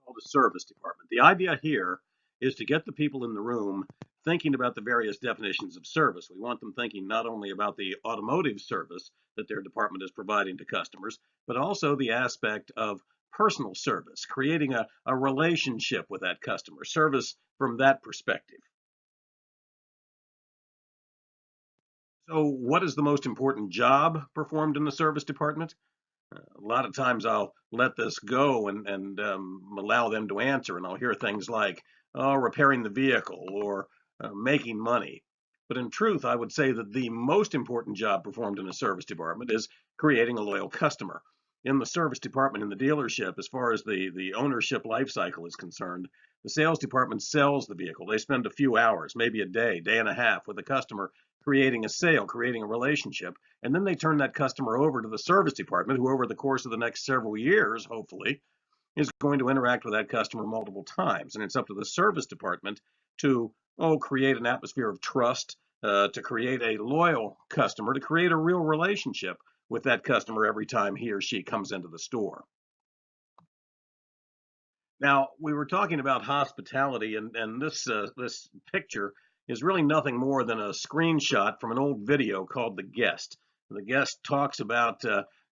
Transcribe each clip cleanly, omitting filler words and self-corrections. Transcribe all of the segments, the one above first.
called the service department. The idea here is to get the people in the room thinking about the various definitions of service. We want them thinking not only about the automotive service that their department is providing to customers, but also the aspect of personal service, creating a relationship with that customer, service from that perspective. So, what is the most important job performed in the service department? A lot of times I'll let this go and allow them to answer, and I'll hear things like, oh, repairing the vehicle or making money. But in truth, I would say that the most important job performed in a service department is creating a loyal customer. In the service department, in the dealership, as far as the ownership life cycle is concerned, the sales department sells the vehicle. They spend a few hours, maybe a day, day and a half with the customer creating a sale, creating a relationship, and then they turn that customer over to the service department, who over the course of the next several years, hopefully, is going to interact with that customer multiple times. And it's up to the service department to, create an atmosphere of trust, to create a loyal customer, to create a real relationship with that customer every time he or she comes into the store. Now, we were talking about hospitality, and this picture is really nothing more than a screenshot from an old video called The Guest. The Guest talks about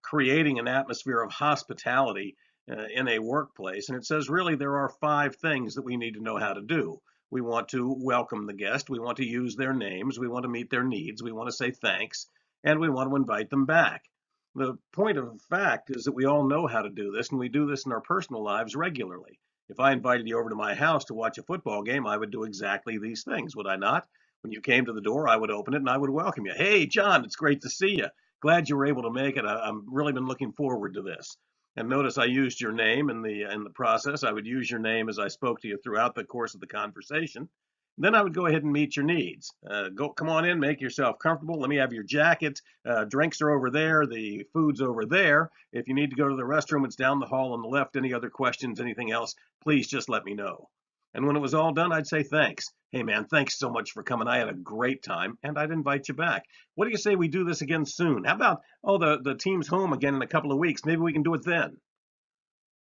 creating an atmosphere of hospitality in a workplace, and it says really there are 5 things that we need to know how to do. We want to welcome the guest, we want to use their names, we want to meet their needs, we want to say thanks, and we want to invite them back. The point of fact is that we all know how to do this, and we do this in our personal lives regularly. If I invited you over to my house to watch a football game, I would do exactly these things, would I not? When you came to the door, I would open it and I would welcome you. Hey, John, it's great to see you. Glad you were able to make it. I've really been looking forward to this. And notice I used your name in the process. I would use your name as I spoke to you throughout the course of the conversation. Then I would go ahead and meet your needs. Come on in, make yourself comfortable. Let me have your jacket. Drinks are over there. The food's over there. If you need to go to the restroom, it's down the hall on the left. Any other questions, anything else, please just let me know. And when it was all done, I'd say thanks. Hey, man, thanks so much for coming. I had a great time, and I'd invite you back. What do you say we do this again soon? How about, the team's home again in a couple of weeks. Maybe we can do it then.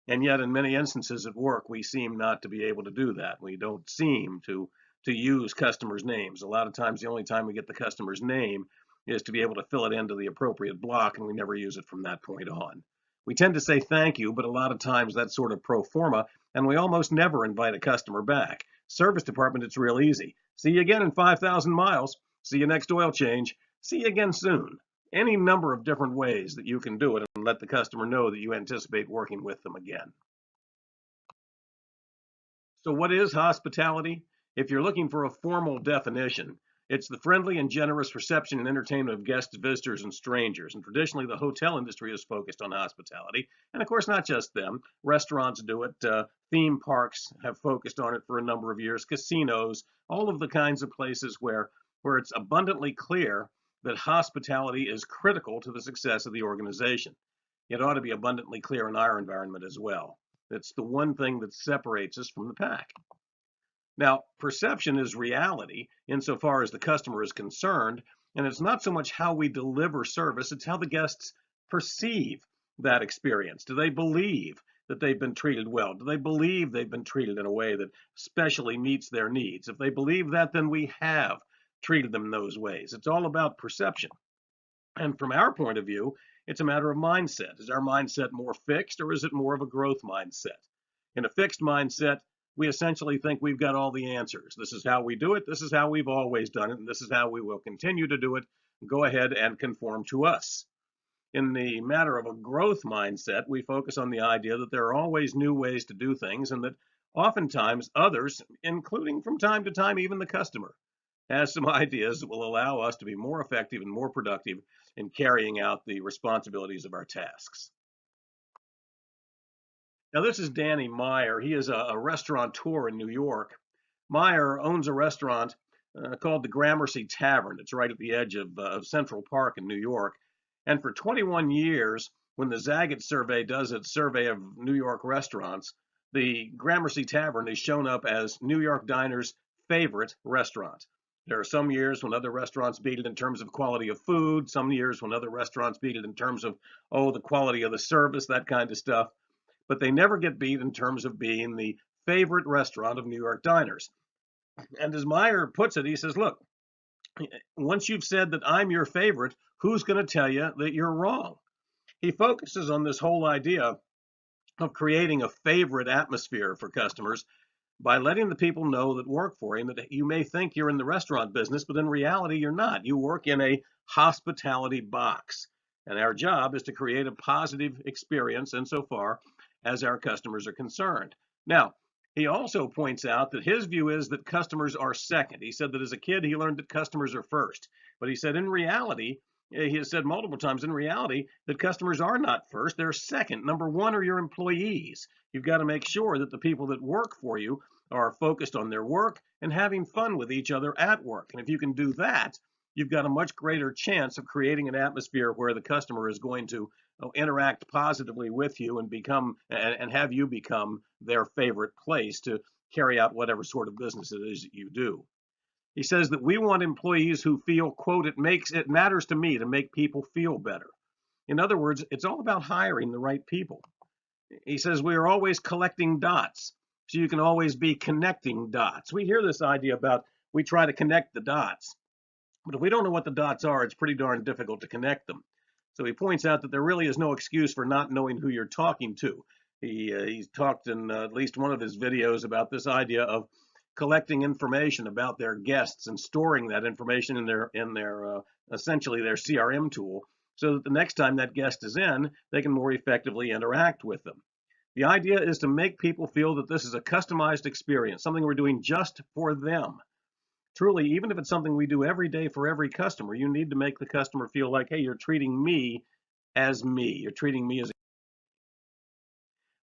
And yet, in many instances at work, we seem not to be able to do that. We don't seem to use customers' names. A lot of times, the only time we get the customer's name is to be able to fill it into the appropriate block, and we never use it from that point on. We tend to say thank you, but a lot of times that's sort of pro forma, and we almost never invite a customer back. Service department, it's real easy. See you again in 5,000 miles. See you next oil change. See you again soon. Any number of different ways that you can do it and let the customer know that you anticipate working with them again. So what is hospitality? If you're looking for a formal definition, it's the friendly and generous reception and entertainment of guests, visitors, and strangers. And traditionally, the hotel industry is focused on hospitality. And of course, not just them. Restaurants do it. Theme parks have focused on it for a number of years. Casinos, all of the kinds of places where it's abundantly clear that hospitality is critical to the success of the organization. It ought to be abundantly clear in our environment as well. It's the one thing that separates us from the pack. Now, perception is reality insofar as the customer is concerned, and it's not so much how we deliver service, it's how the guests perceive that experience. Do they believe that they've been treated well? Do they believe they've been treated in a way that specially meets their needs? If they believe that, then we have treated them in those ways. It's all about perception. And from our point of view, it's a matter of mindset. Is our mindset more fixed, or is it more of a growth mindset? In a fixed mindset, we essentially think we've got all the answers. This is how we do it. This is how we've always done it. And this is how we will continue to do it. Go ahead and conform to us. In the matter of a growth mindset, we focus on the idea that there are always new ways to do things, and that oftentimes others, including from time to time even the customer, has some ideas that will allow us to be more effective and more productive in carrying out the responsibilities of our tasks. Now, this is Danny Meyer. He is a restaurateur in New York. Meyer owns a restaurant called the Gramercy Tavern. It's right at the edge of Central Park in New York. And for 21 years, when the Zagat survey does its survey of New York restaurants, the Gramercy Tavern has shown up as New York diners' favorite restaurant. There are some years when other restaurants beat it in terms of quality of food, some years when other restaurants beat it in terms of, the quality of the service, that kind of stuff. but they never get beat in terms of being the favorite restaurant of New York diners. And as Meyer puts it, he says, look, once you've said that I'm your favorite, who's going to tell you that you're wrong? He focuses on this whole idea of creating a favorite atmosphere for customers by letting the people know that work for him that you may think you're in the restaurant business, but in reality, you're not. You work in a hospitality box. And our job is to create a positive experience insofar as our customers are concerned. Now, he also points out that his view is that customers are second. He said that as a kid, he learned that customers are first. But he said in reality, he has said multiple times in reality that customers are not first, they're second. Number one are your employees. You've got to make sure that the people that work for you are focused on their work and having fun with each other at work. And if you can do that, you've got a much greater chance of creating an atmosphere where the customer is going to interact positively with you and have you become their favorite place to carry out whatever sort of business it is that you do. He says that we want employees who feel, quote, it matters to me to make people feel better. In other words, it's all about hiring the right people. He says we are always collecting dots, so you can always be connecting dots. We hear this idea about we try to connect the dots, but if we don't know what the dots are, it's pretty darn difficult to connect them. So he points out that there really is no excuse for not knowing who you're talking to. He's talked in at least one of his videos about this idea of collecting information about their guests and storing that information in their essentially their CRM tool, so that the next time that guest is in, they can more effectively interact with them. The idea is to make people feel that this is a customized experience, something we're doing just for them. Truly, even if it's something we do every day for every customer, you need to make the customer feel like, hey, you're treating me as me. You're treating me as a...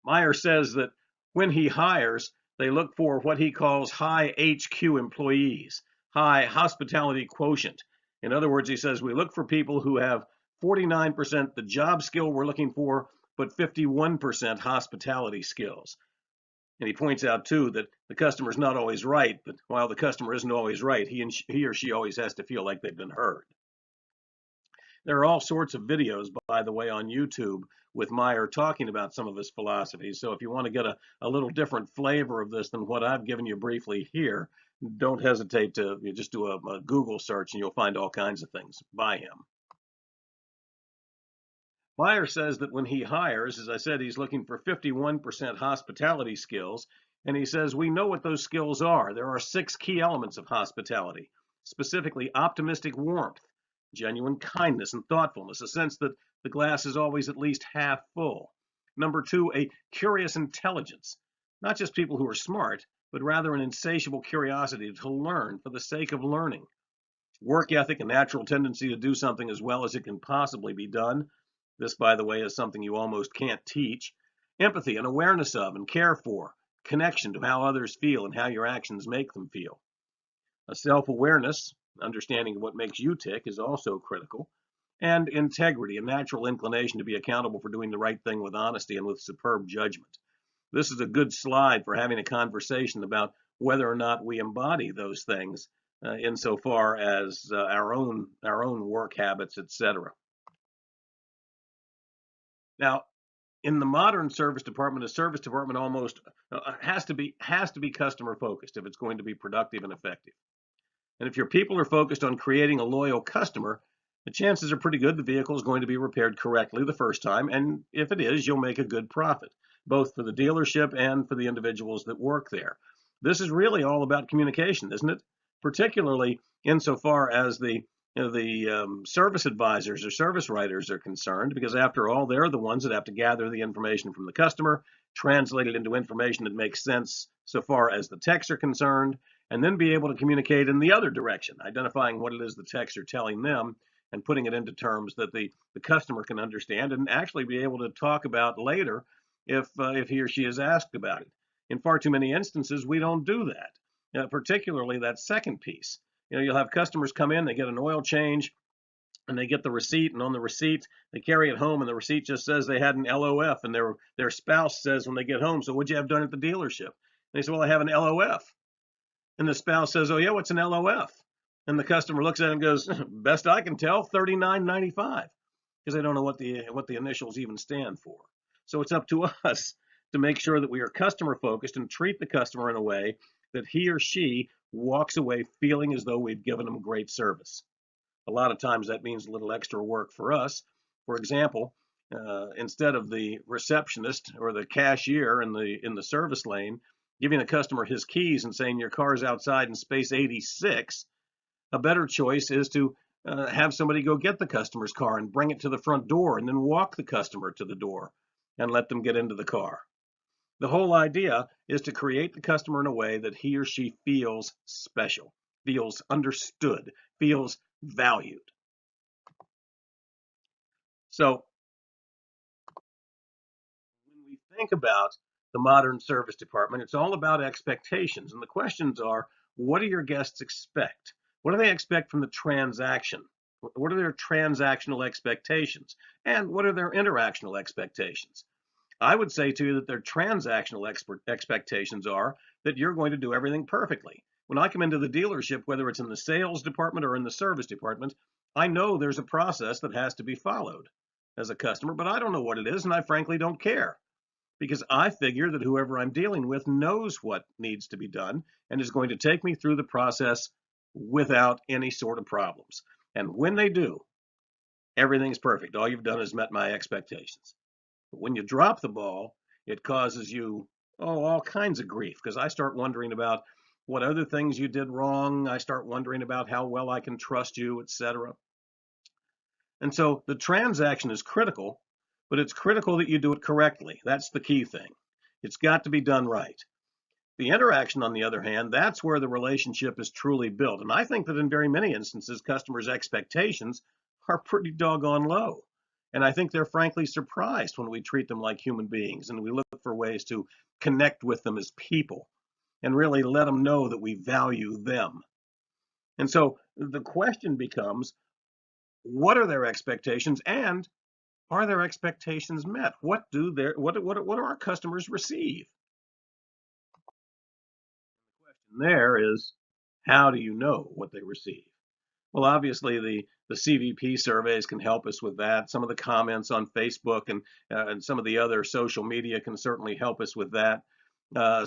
Meyer says that when he hires, they look for what he calls high HQ employees, high hospitality quotient. In other words, he says we look for people who have 49% the job skill we're looking for, but 51% hospitality skills. And he points out, too, that the customer's not always right, but while the customer isn't always right, he or she always has to feel like they've been heard. There are all sorts of videos, by the way, on YouTube with Meyer talking about some of his philosophies. So if you want to get a little different flavor of this than what I've given you briefly here, don't hesitate to just do a Google search and you'll find all kinds of things by him. Meyer says that when he hires, as I said, he's looking for 51% hospitality skills. And he says, we know what those skills are. There are 6 key elements of hospitality, specifically optimistic warmth, genuine kindness and thoughtfulness, a sense that the glass is always at least half full. Number 2, a curious intelligence, not just people who are smart, but rather an insatiable curiosity to learn for the sake of learning. Work ethic, a natural tendency to do something as well as it can possibly be done. This, by the way, is something you almost can't teach. Empathy, an awareness of and care for, connection to how others feel and how your actions make them feel. A self-awareness, understanding of what makes you tick, is also critical. And integrity, a natural inclination to be accountable for doing the right thing with honesty and with superb judgment. This is a good slide for having a conversation about whether or not we embody those things insofar as our own work habits, etc. Now, in the modern service department, a service department almost has to be customer focused if it's going to be productive and effective. And if your people are focused on creating a loyal customer, the chances are pretty good the vehicle is going to be repaired correctly the first time, and if it is, you'll make a good profit, both for the dealership and for the individuals that work there. This is really all about communication, isn't it? Particularly insofar as the service advisors or service writers are concerned, because after all, they're the ones that have to gather the information from the customer, translate it into information that makes sense so far as the techs are concerned, and then be able to communicate in the other direction, identifying what it is the techs are telling them and putting it into terms that the customer can understand and actually be able to talk about later if he or she is asked about it. In far too many instances, we don't do that, particularly that second piece. You'll have customers come in, they get an oil change, and they get the receipt, and on the receipt, they carry it home, and the receipt just says they had an LOF, and their spouse says when they get home, so what'd you have done at the dealership? And they say, well, I have an LOF. And the spouse says, oh, yeah, what's an LOF? And the customer looks at it and goes, best I can tell, $39.95, because they don't know what the initials even stand for. So it's up to us to make sure that we are customer focused and treat the customer in a way that he or she walks away feeling as though we've given them great service. A lot of times that means a little extra work for us. For example, instead of the receptionist or the cashier in the service lane giving the customer his keys and saying your car's outside in space 86, a better choice is to have somebody go get the customer's car and bring it to the front door and then walk the customer to the door and let them get into the car. The whole idea is to create the customer in a way that he or she feels special, feels understood, feels valued. So when we think about the modern service department, it's all about expectations. And the questions are, what do your guests expect? What do they expect from the transaction? What are their transactional expectations? And what are their interactional expectations? I would say to you that their transactional expectations are that you're going to do everything perfectly. When I come into the dealership, whether it's in the sales department or in the service department, I know there's a process that has to be followed as a customer, but I don't know what it is, and I frankly don't care because I figure that whoever I'm dealing with knows what needs to be done and is going to take me through the process without any sort of problems. And when they do, everything's perfect. All you've done is met my expectations. But when you drop the ball, it causes you, all kinds of grief because I start wondering about what other things you did wrong. I start wondering about how well I can trust you, etc. And so the transaction is critical, but it's critical that you do it correctly. That's the key thing. It's got to be done right. The interaction, on the other hand, that's where the relationship is truly built. And I think that in very many instances, customers' expectations are pretty doggone low. And I think they're frankly surprised when we treat them like human beings and we look for ways to connect with them as people and really let them know that we value them. And so the question becomes, what are their expectations and are their expectations met? What do our customers receive? The question there is, how do you know what they receive? Well, obviously, the CVP surveys can help us with that. Some of the comments on Facebook and some of the other social media can certainly help us with that.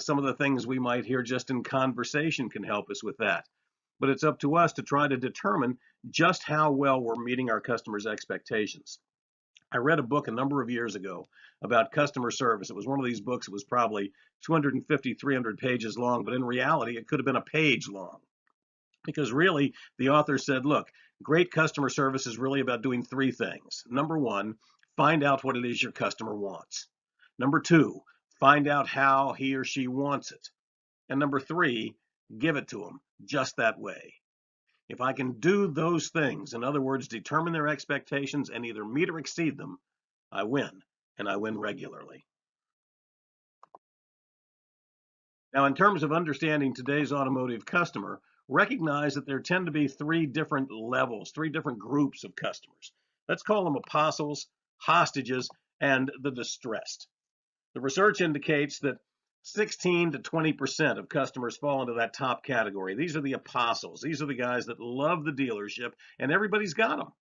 Some of the things we might hear just in conversation can help us with that. But it's up to us to try to determine just how well we're meeting our customers' expectations. I read a book a number of years ago about customer service. It was one of these books that was probably 250, 300 pages long, but in reality, it could have been a page long. Because really, the author said, look, great customer service is really about doing three things. Number one, find out what it is your customer wants. Number two, find out how he or she wants it. And number three, give it to them just that way. If I can do those things, in other words, determine their expectations and either meet or exceed them, I win, and I win regularly. Now, in terms of understanding today's automotive customer, recognize that there tend to be three different levels, three different groups of customers. Let's call them apostles, hostages, and the distressed. The research indicates that 16 to 20% of customers fall into that top category. These are the apostles. These are the guys that love the dealership, and everybody's got them.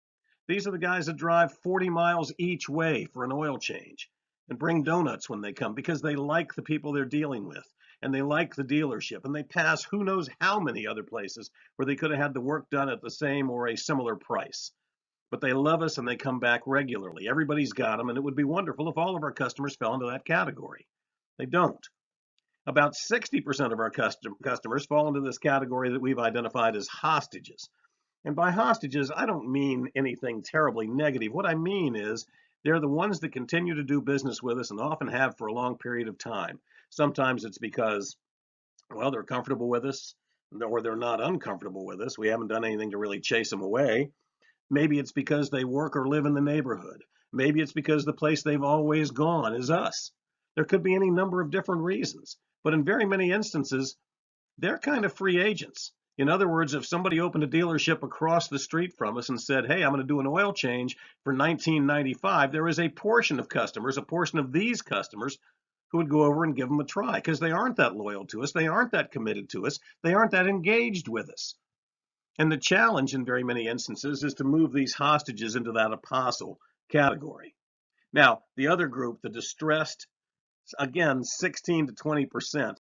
These are the guys that drive 40 miles each way for an oil change and bring donuts when they come because they like the people they're dealing with and they like the dealership, and they pass who knows how many other places where they could have had the work done at the same or a similar price. But they love us and they come back regularly. Everybody's got them, and it would be wonderful if all of our customers fell into that category. They don't. About 60% of our customers fall into this category that we've identified as hostages. And by hostages, I don't mean anything terribly negative. What I mean is they're the ones that continue to do business with us and often have for a long period of time. Sometimes it's because, well, they're comfortable with us or they're not uncomfortable with us. We haven't done anything to really chase them away. Maybe it's because they work or live in the neighborhood. Maybe it's because the place they've always gone is us. There could be any number of different reasons. But in very many instances, they're kind of free agents. In other words, if somebody opened a dealership across the street from us and said, hey, I'm going to do an oil change for $19.95, there is a portion of customers, a portion of these customers who would go over and give them a try because they aren't that loyal to us. They aren't that committed to us. They aren't that engaged with us. And the challenge in very many instances is to move these hostages into that apostle category. Now, the other group, the distressed, Again, 16 to 20%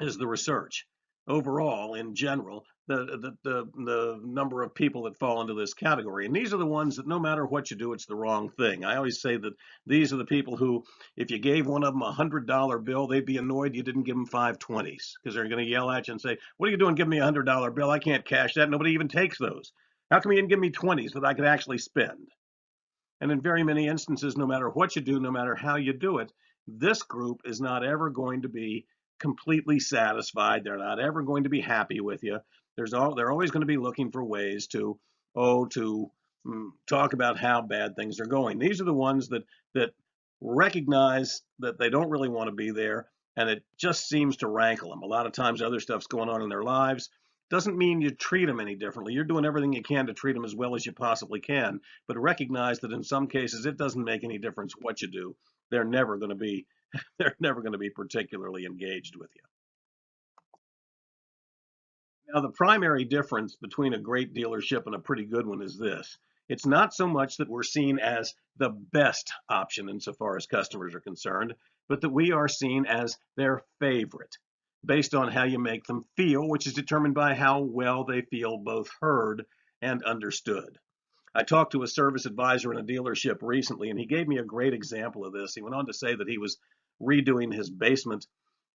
is the research. Overall, in general, the number of people that fall into this category. And these are the ones that no matter what you do, it's the wrong thing. I always say that these are the people who, if you gave one of them $100 bill, they'd be annoyed you didn't give them 5 20s, because they're going to yell at you and say, what are you doing? Give me $100 bill. I can't cash that. Nobody even takes those. How come you didn't give me 20s that I could actually spend? And in very many instances, no matter what you do, no matter how you do it, this group is not ever going to be completely satisfied. They're not ever going to be happy with you. They're always going to be looking for ways to, talk about how bad things are going. These are the ones that recognize that they don't really want to be there, and it just seems to rankle them. A lot of times other stuff's going on in their lives. Doesn't mean you treat them any differently. You're doing everything you can to treat them as well as you possibly can, but recognize that in some cases it doesn't make any difference what you do. They're never going to be they're never going to be particularly engaged with you. Now, the primary difference between a great dealership and a pretty good one is this. It's not so much that we're seen as the best option insofar as customers are concerned, but that we are seen as their favorite, based on how you make them feel, which is determined by how well they feel both heard and understood. I talked to a service advisor in a dealership recently, and he gave me a great example of this. He went on to say that he was redoing his basement,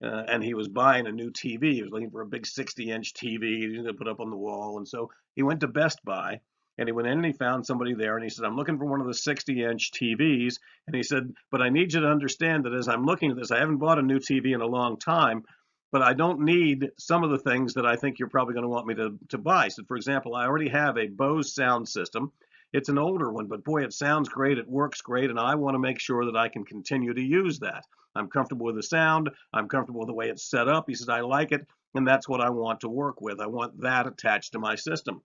and he was buying a new TV. He was looking for a big 60-inch TV he was going to put up on the wall. And so he went to Best Buy, and he went in and he found somebody there, and he said, I'm looking for one of the 60-inch TVs. And he said, but I need you to understand that as I'm looking at this, I haven't bought a new TV in a long time, but I don't need some of the things that I think you're probably going to want me to buy. So, for example, I already have a Bose sound system. It's an older one, but boy, it sounds great, it works great, and I want to make sure that I can continue to use that. I'm comfortable with the sound, I'm comfortable with the way it's set up. He said, I like it, and that's what I want to work with. I want that attached to my system.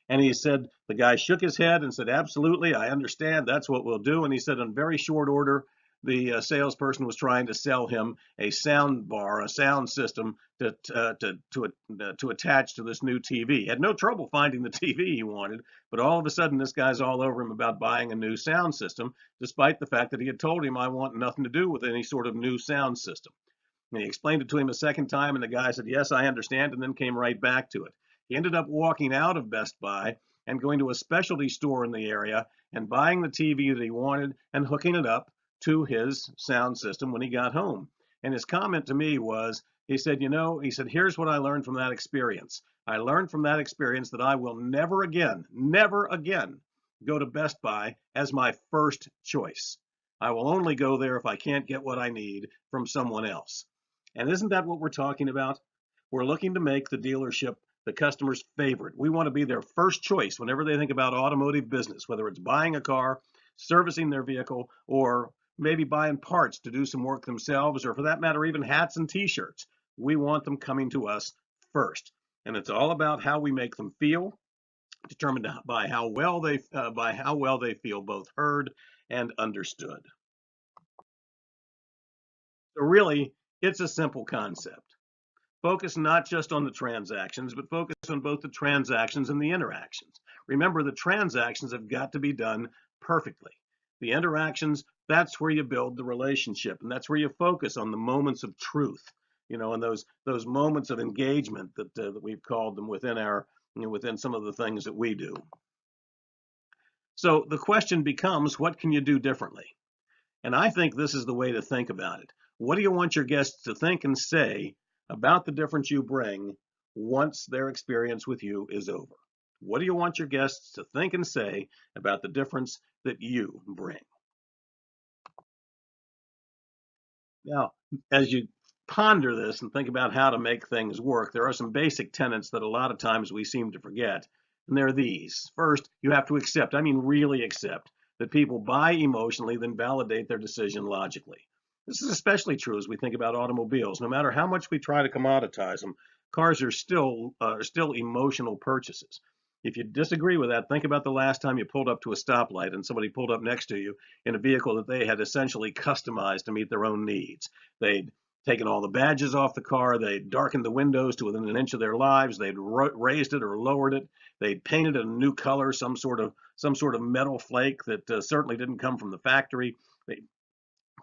And he said, the guy shook his head and said, absolutely, I understand, that's what we'll do. And he said, in very short order, the salesperson was trying to sell him a sound bar, a sound system to attach to this new TV. He had no trouble finding the TV he wanted, but all of a sudden this guy's all over him about buying a new sound system, despite the fact that he had told him, I want nothing to do with any sort of new sound system. And he explained it to him a second time, and the guy said, yes, I understand, and then came right back to it. He ended up walking out of Best Buy and going to a specialty store in the area and buying the TV that he wanted and hooking it up to his sound system when he got home. And his comment to me was, he said, here's what I learned from that experience. I learned from that experience that I will never again go to Best Buy as my first choice. I will only go there if I can't get what I need from someone else. And isn't that what we're talking about? We're looking to make the dealership the customer's favorite. We want to be their first choice whenever they think about automotive business, whether it's buying a car, servicing their vehicle, or maybe buying parts to do some work themselves, or for that matter, even hats and t-shirts. We want them coming to us first. And it's all about how we make them feel, determined by how well they feel both heard and understood. So really, it's a simple concept. Focus not just on the transactions, but focus on both the transactions and the interactions. Remember, the transactions have got to be done perfectly. The interactions, that's where you build the relationship, and that's where you focus on the moments of truth, and those moments of engagement that we've called them within some of the things that we do. So the question becomes, what can you do differently? And I think this is the way to think about it. What do you want your guests to think and say about the difference you bring once their experience with you is over? What do you want your guests to think and say about the difference that you bring? Now, as you ponder this and think about how to make things work, there are some basic tenets that a lot of times we seem to forget, and they're these. First, you have to accept, really accept, that people buy emotionally, then validate their decision logically. This is especially true as we think about automobiles. No matter how much we try to commoditize them, cars are still emotional purchases. If you disagree with that, think about the last time you pulled up to a stoplight and somebody pulled up next to you in a vehicle that they had essentially customized to meet their own needs. They'd taken all the badges off the car, they'd darkened the windows to within an inch of their lives, they'd raised it or lowered it, they'd painted it a new color, some sort of metal flake that certainly didn't come from the factory.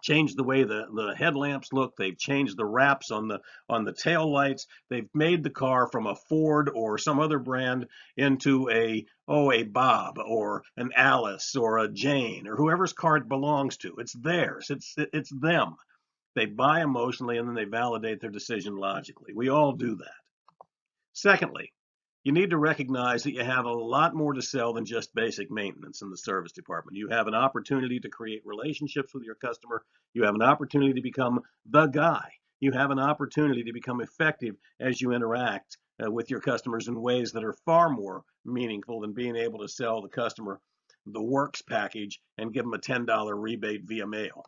changed the way the headlamps look. They've changed the wraps on the tail lights. They've made the car from a Ford or some other brand into a Bob or an Alice or a Jane or whoever's car it belongs to. It's theirs. It's them. They buy emotionally and then they validate their decision logically. We all do that. Secondly, you need to recognize that you have a lot more to sell than just basic maintenance in the service department. You have an opportunity to create relationships with your customer. You have an opportunity to become the guy. You have an opportunity to become effective as you interact with your customers in ways that are far more meaningful than being able to sell the customer the works package and give them a $10 rebate via mail.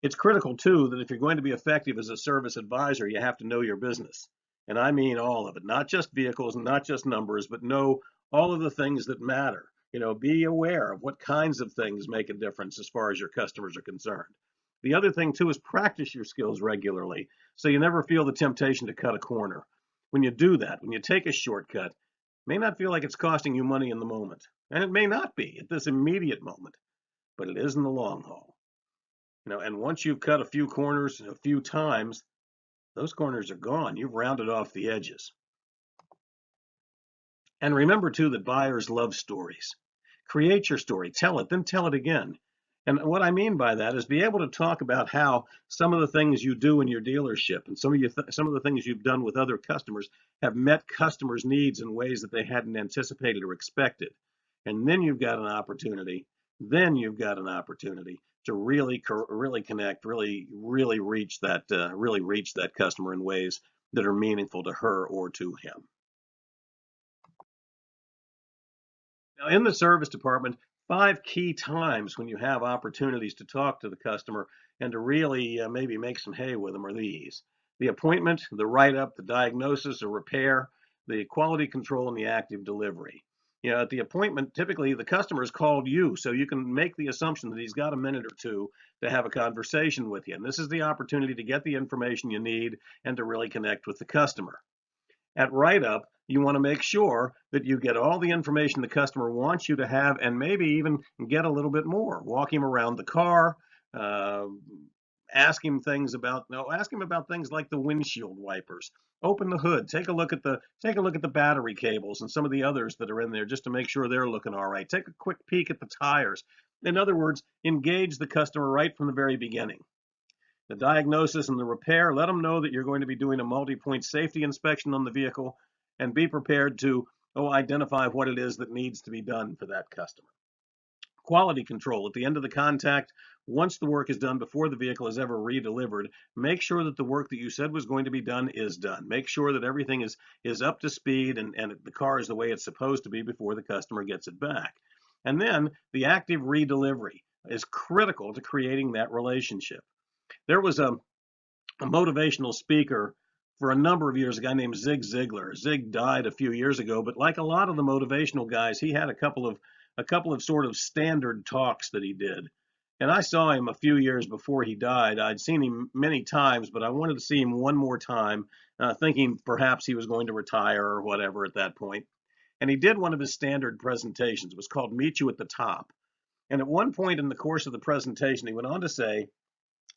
It's critical too that if you're going to be effective as a service advisor, you have to know your business. And I mean all of it, not just vehicles and not just numbers, but know all of the things that matter. Be aware of what kinds of things make a difference as far as your customers are concerned. The other thing too is practice your skills regularly so you never feel the temptation to cut a corner. When you do that, when you take a shortcut, it may not feel like it's costing you money in the moment. And it may not be at this immediate moment, but it is in the long haul. And once you've cut a few corners a few times, those corners are gone. You've rounded off the edges. And remember too that buyers love stories. Create your story, tell it, then tell it again. And what I mean by that is be able to talk about how some of the things you do in your dealership and some of the things you've done with other customers have met customers' needs in ways that they hadn't anticipated or expected. And then you've got an opportunity. To really connect, really reach that customer in ways that are meaningful to her or to him. Now, in the service department, 5 key times when you have opportunities to talk to the customer and to really maybe make some hay with them are these: the appointment, the write-up, the diagnosis or repair, the quality control, and the active delivery. At the appointment, typically the customer has called you, so you can make the assumption that he's got a minute or two to have a conversation with you. And this is the opportunity to get the information you need and to really connect with the customer. At write-up, you want to make sure that you get all the information the customer wants you to have and maybe even get a little bit more. Walk him around the car, uh, ask him about things like the windshield wipers. Open the hood, take a look at the battery cables and some of the others that are in there just to make sure they're looking all right. Take a quick peek at the tires. In other words, engage the customer right from the very beginning. The diagnosis and the repair, let them know that you're going to be doing a multi-point safety inspection on the vehicle and be prepared to identify what it is that needs to be done for that customer. Quality control at the end of the contact, once the work is done before the vehicle is ever redelivered, make sure that the work that you said was going to be done is done. Make sure that everything is up to speed and the car is the way it's supposed to be before the customer gets it back. And then the active redelivery is critical to creating that relationship. There was a motivational speaker for a number of years, a guy named Zig Ziglar. Zig died a few years ago, but like a lot of the motivational guys, he had a couple of sort of standard talks that he did. And I saw him a few years before he died. I'd seen him many times, but I wanted to see him one more time, thinking perhaps he was going to retire or whatever at that point. And he did one of his standard presentations. It was called Meet You at the Top. And at one point in the course of the presentation, he went on to say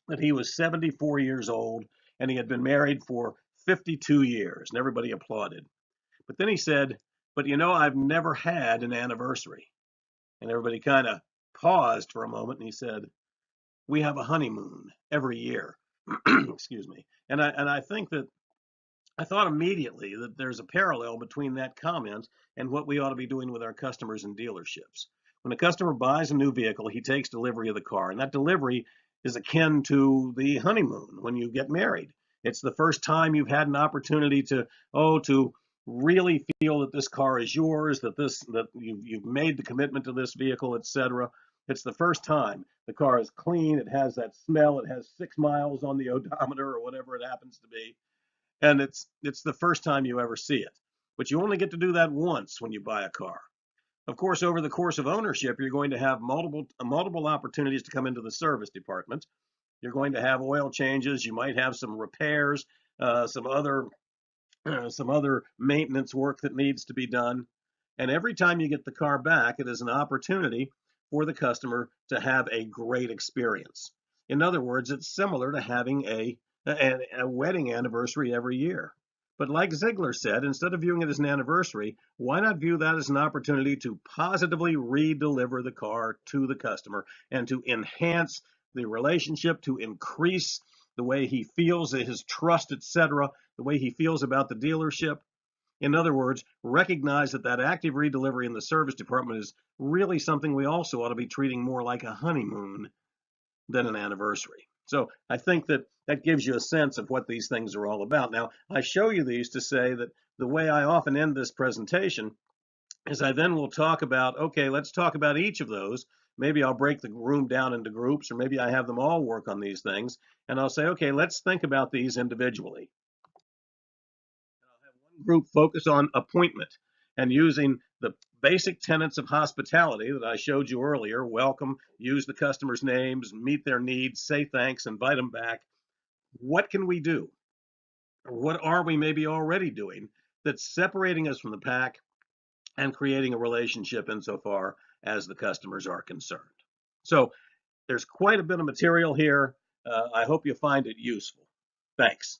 that he was 74 years old and he had been married for 52 years, and everybody applauded. But then he said, but I've never had an anniversary. And everybody kind of paused for a moment, and he said, we have a honeymoon every year. Excuse me. And I think that I thought immediately that there's a parallel between that comment and what we ought to be doing with our customers and dealerships. When a customer buys a new vehicle, he takes delivery of the car, and that delivery is akin to the honeymoon when you get married. It's the first time you've had an opportunity to really feel that this car is yours, that you've made the commitment to this vehicle, etc. It's the first time. The car is clean, it has that smell, it has 6 miles on the odometer or whatever it happens to be. And it's the first time you ever see it. But you only get to do that once when you buy a car. Of course, over the course of ownership, you're going to have multiple opportunities to come into the service department. You're going to have oil changes. You might have some repairs, some other maintenance work that needs to be done. And every time you get the car back, it is an opportunity for the customer to have a great experience. In other words, it's similar to having a wedding anniversary every year. But like Ziegler said, instead of viewing it as an anniversary, why not view that as an opportunity to positively re-deliver the car to the customer and to enhance the relationship, to increase the way he feels, his trust, etc., the way he feels about the dealership. In other words, recognize that that active redelivery in the service department is really something we also ought to be treating more like a honeymoon than an anniversary. So I think that that gives you a sense of what these things are all about. Now, I show you these to say that the way I often end this presentation is I then will talk about, okay, let's talk about each of those. Maybe I'll break the room down into groups, or maybe I have them all work on these things, and I'll say, okay, let's think about these individually. I'll have one group focus on appointment and using the basic tenets of hospitality that I showed you earlier: welcome, use the customer's names, meet their needs, say thanks, invite them back. What can we do? Or what are we maybe already doing that's separating us from the pack and creating a relationship insofar as the customers are concerned? So there's quite a bit of material here. I hope you find it useful. Thanks.